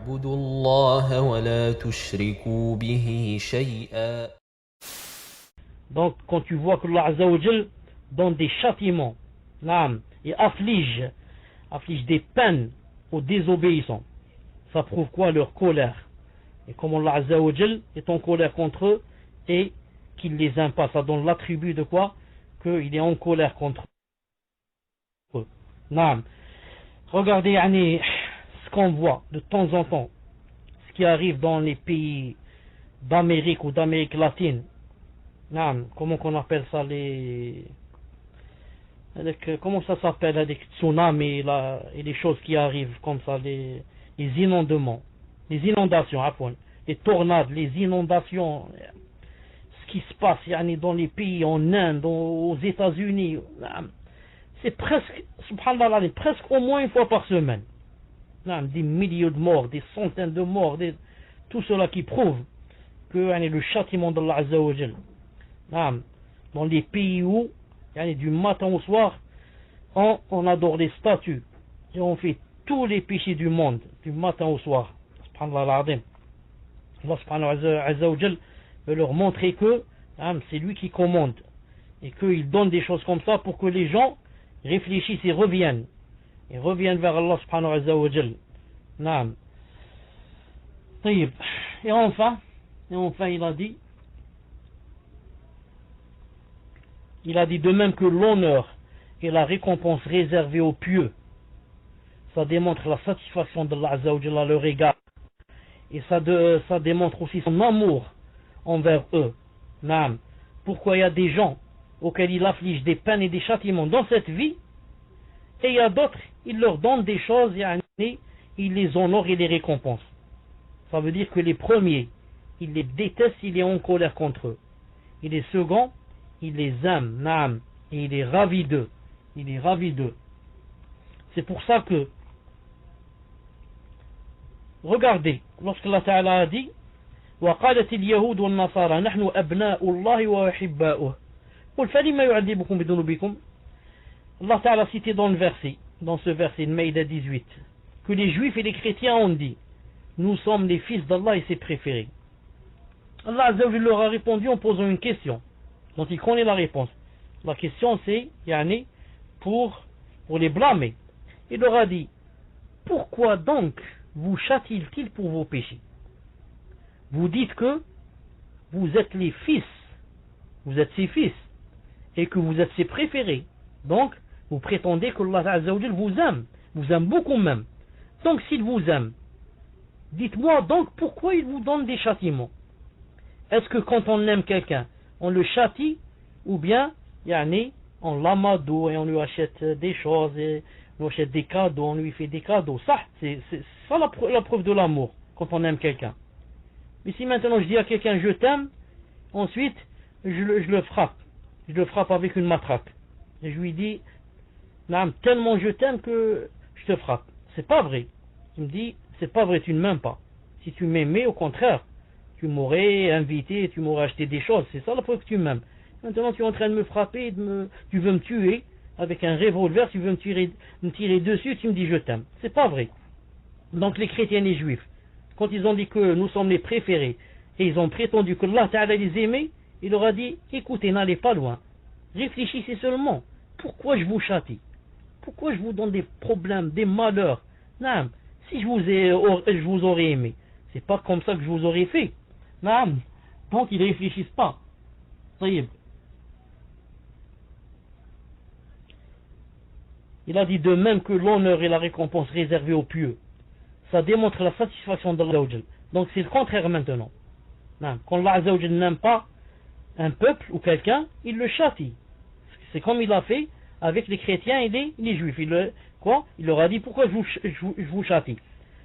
واعبدوا الله ولا تشركوا به شيئا. Donc quand tu vois que Allah Azza wa Jal donne des châtiments, et afflige des peines aux désobéissants, ça prouve quoi? Leur colère. Et comme Allah Azza wa Jal est en colère contre eux et qu'il les aime pas, ça donne l'attribut de quoi? Qu'il est en colère contre eux. Regardez ce qu'on voit de temps en temps, ce qui arrive dans les pays d'Amérique ou d'Amérique latine. Comment qu'on appelle ça, comment ça s'appelle, les tsunamis et les choses qui arrivent comme ça, les inondations, les tornades, les inondations, ce qui se passe dans les pays en Inde, aux États-Unis, c'est presque, subhanallah, presque au moins une fois par semaine. Des milliers de morts, des centaines de morts, tout cela qui prouve que le châtiment d'Allah Azza wa Jal, dans les pays où du matin au soir on adore les statues et on fait tous les péchés du monde du matin au soir, subhanallah al-azim. Allah subhanahu Azza wa Jal veut leur montrer que c'est lui qui commande et qu'il donne des choses comme ça pour que les gens réfléchissent et reviennent vers Allah subhanahu Azza wa Jal. Et enfin il a dit de même que l'honneur et la récompense réservée aux pieux, ça démontre la satisfaction d'Allah Azza wa Jalla à leur égard, et ça démontre aussi son amour envers eux. Pourquoi il y a des gens auxquels il afflige des peines et des châtiments dans cette vie, et il y a d'autres, il leur donne des choses, il les honore et les récompense. Ça veut dire que les premiers, il les déteste, il est en colère contre eux, et les seconds, il les aime, et il est ravi d'eux. C'est pour ça que, regardez, lorsque Allah Ta'ala a dit وَقَالَتِ الْيَهُودُ وَالنَّصَارَى نَحْنُ أَبْنَاءُ اللَّهِ وَأَحِبَّاؤُهُ قُلْ فَلِمَّ يُعَذِّبُكُم بِذُنُوبِكُم. Allah Ta'ala a cité dans ce verset de Maïda 18, que les juifs et les chrétiens ont dit nous sommes les fils d'Allah et ses préférés. Allah Azza wa Jalla leur a répondu en posant une question dont il connaît la réponse. La question c'est pour les blâmer. Il leur a dit pourquoi donc vous châtie-t-il pour vos péchés? Vous dites que vous êtes les fils, vous êtes ses fils et que vous êtes ses préférés. Donc vous prétendez que Allah Azza wa Jalla vous aime beaucoup même. Donc s'il vous aime, dites-moi donc pourquoi il vous donne des châtiments. Est-ce que quand on aime quelqu'un, on le châtie, ou bien on l'amadoue et on lui achète des choses, et on lui achète des cadeaux, on lui fait des cadeaux? Ça, c'est ça la preuve de l'amour, quand on aime quelqu'un. Mais si maintenant je dis à quelqu'un je t'aime, ensuite je le frappe avec une matraque, et je lui dis tellement je t'aime que je te frappe. C'est pas vrai. Il me dit c'est pas vrai, tu ne m'aimes pas. Si tu m'aimais, au contraire, tu m'aurais invité, tu m'aurais acheté des choses. C'est ça la preuve que tu m'aimes. Maintenant tu es en train de me frapper, tu veux me tuer avec un revolver, tu veux me tirer dessus, tu me dis je t'aime. C'est pas vrai. Donc les chrétiens et les juifs, quand ils ont dit que nous sommes les préférés et ils ont prétendu que Allah Ta'ala les aimait, il leur a dit écoutez, n'allez pas loin, réfléchissez seulement. Pourquoi je vous châtie? Pourquoi je vous donne des problèmes, des malheurs? Non, si je vous aurais aimé, c'est pas comme ça que je vous aurais fait. Non, donc ils ne réfléchissent pas. Il a dit de même que l'honneur et la récompense réservée aux pieux, ça démontre la satisfaction d'Allah. Donc c'est le contraire maintenant. Quand Allah Azza wa Jalla n'aime pas un peuple ou quelqu'un, il le châtie. C'est comme il a fait avec les chrétiens et les juifs. Il leur a dit pourquoi je vous châtie.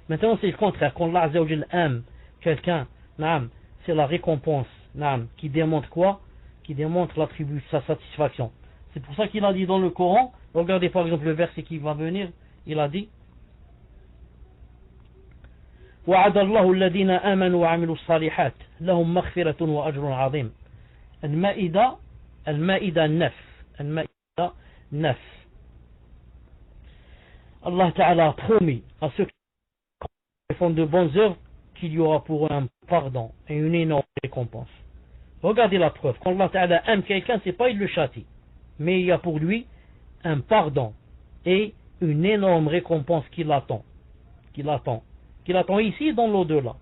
Maintenant c'est le contraire. Quand Allah Azza wa Jalla aime quelqu'un, c'est la récompense qui démontre quoi? Qui démontre l'attribut de sa satisfaction. C'est pour ça qu'il a dit dans le Coran, regardez par exemple le verset qui va venir, il a dit وعد الله الذين آمنوا وعملوا الصالحات لهم مغفرة وأجر عظيم. المائدة 9. Allah Ta'ala a promis à ceux qui font de bonnes œuvres, qu'il y aura pour eux un pardon et une énorme récompense. Regardez la preuve. Quand Allah Ta'ala aime quelqu'un, c'est pas il le châtie, mais il y a pour lui un pardon et une énorme récompense qui l'attend. Qui l'attend ici et dans l'au-delà.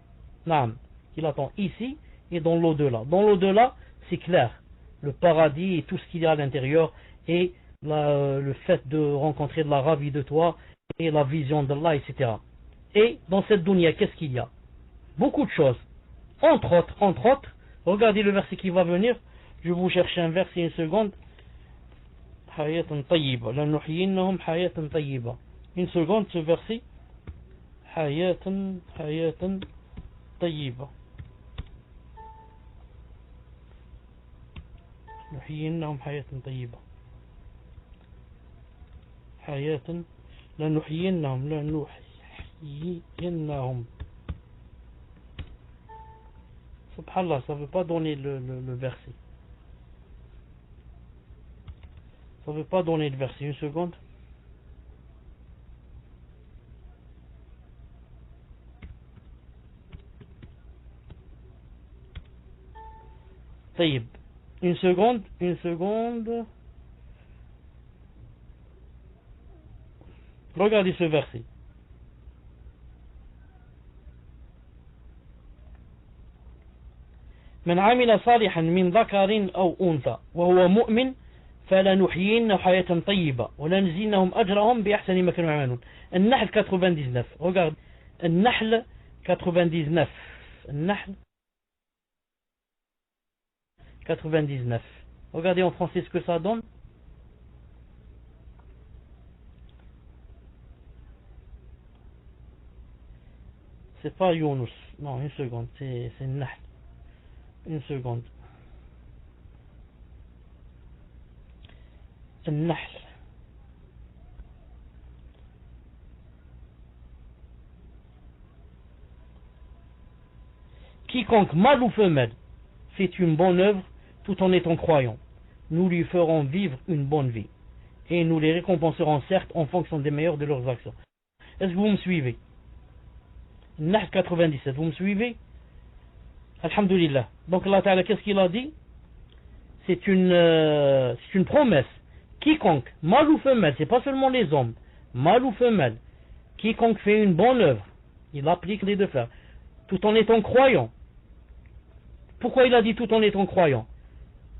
Naam. Qui l'attend ici et dans l'au-delà. Dans l'au-delà, c'est clair. Le paradis et tout ce qu'il y a à l'intérieur et le fait de rencontrer de la ravie de toi et la vision d'Allah, etc. Et dans cette dunya, qu'est-ce qu'il y a? Beaucoup de choses. Entre autres, regardez le verset qui va venir. Je vais vous chercher un verset une seconde. Hayatan tayyiba. Lanuhyinnahum hayatan tayyiba. Une seconde, ce verset. Hayatan tayyiba. Lanuhyinnahum hayatan tayyiba. Hayatan. Lanuhyinnahum. Subhanallah, ça ne veut pas donner le verset. Ça ne veut pas donner le verset. Une seconde. Taïb. Une seconde. Regardez ce verset. من عمل صالحا من ذكر أو أنثى وهو مؤمن فلنحيينه حياة طيبة ولنجزينهم أجرهم بأحسن ما كانوا يعملون. النحل 99. Regarde. النحل 99. النحل 99. Regardez en français ce que ça donne. C'est pas Younous. Non, une seconde. C'est النحل. Une seconde. النحل. Quiconque, mâle ou femelle, fait une bonne œuvre tout en étant croyant, nous lui ferons vivre une bonne vie et nous les récompenserons certes en fonction des meilleures de leurs actions. Est-ce que vous me suivez? Nahl 97, vous me suivez? Alhamdulillah. Donc Allah Ta'ala, qu'est-ce qu'il a dit? C'est une promesse. Quiconque, mâle ou femelle, c'est pas seulement les hommes, mâle ou femelle, quiconque fait une bonne œuvre, il applique les deux frères, tout en étant croyant. Pourquoi il a dit tout en étant croyant?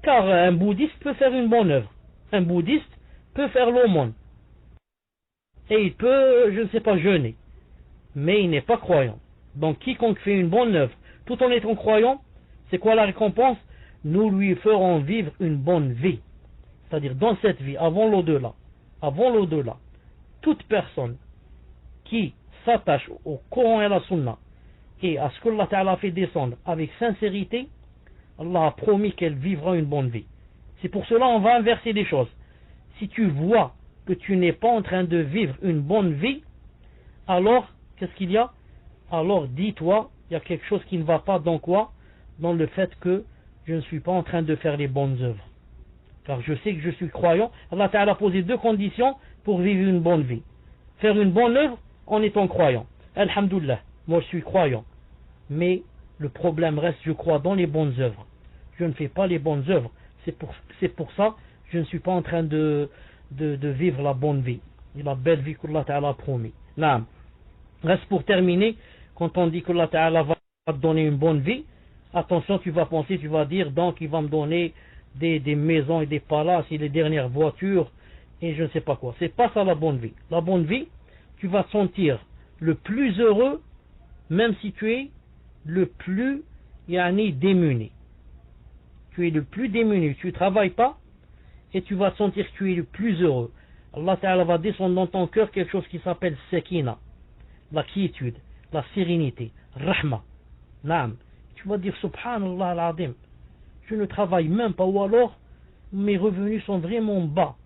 Car un bouddhiste peut faire une bonne œuvre. Un bouddhiste peut faire l'aumône. Et il peut, je ne sais pas, jeûner. Mais il n'est pas croyant. Donc quiconque fait une bonne œuvre tout en étant croyant, c'est quoi la récompense? Nous lui ferons vivre une bonne vie. C'est-à-dire dans cette vie, avant l'au-delà. Avant l'au-delà. Toute personne qui s'attache au Coran et à la Sunna et à ce que Allah Ta'ala a fait descendre avec sincérité, Allah a promis qu'elle vivra une bonne vie. C'est pour cela on va inverser les choses. Si tu vois que tu n'es pas en train de vivre une bonne vie, alors, qu'est-ce qu'il y a? Alors dis-toi, il y a quelque chose qui ne va pas dans quoi? Dans le fait que je ne suis pas en train de faire les bonnes œuvres. Car je sais que je suis croyant. Allah Ta'ala a posé deux conditions pour vivre une bonne vie. Faire une bonne œuvre en étant croyant. Alhamdulillah, moi je suis croyant. Mais le problème reste, je crois dans les bonnes œuvres. Je ne fais pas les bonnes œuvres. C'est pour ça que je ne suis pas en train de vivre la bonne vie. Et la belle vie qu'Allah Ta'ala a promis. Naam. Reste pour terminer, quand on dit qu'Allah Ta'ala va te donner une bonne vie, attention, tu vas penser, tu vas dire, donc il va me donner des maisons et des palaces et les dernières voitures et je ne sais pas quoi. C'est pas ça la bonne vie. La bonne vie, tu vas te sentir le plus heureux même si tu es le plus démuni. Tu es le plus démuni, tu ne travailles pas et tu vas te sentir que tu es le plus heureux. Allah Ta'ala va descendre dans ton cœur quelque chose qui s'appelle Sakina, la quiétude, la sérénité, Rahma. Naam. Tu vas dire Subhanallah al-Azim, je ne travaille même pas, ou alors mes revenus sont vraiment bas,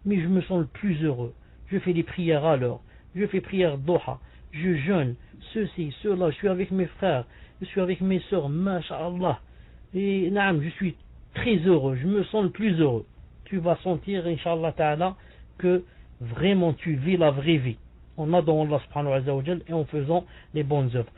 mais je me sens le plus heureux. Je fais des prières à l'heure, je fais prière Doha, je jeûne, ceci, cela, je suis avec mes frères, je suis avec mes sœurs, masha'Allah, et naam, je suis très heureux, je me sens le plus heureux. Tu vas sentir, Inch'Allah Ta'ala, que vraiment tu vis la vraie vie. en adorant Allah subhanahu wa ta'ala et en faisant les bonnes œuvres.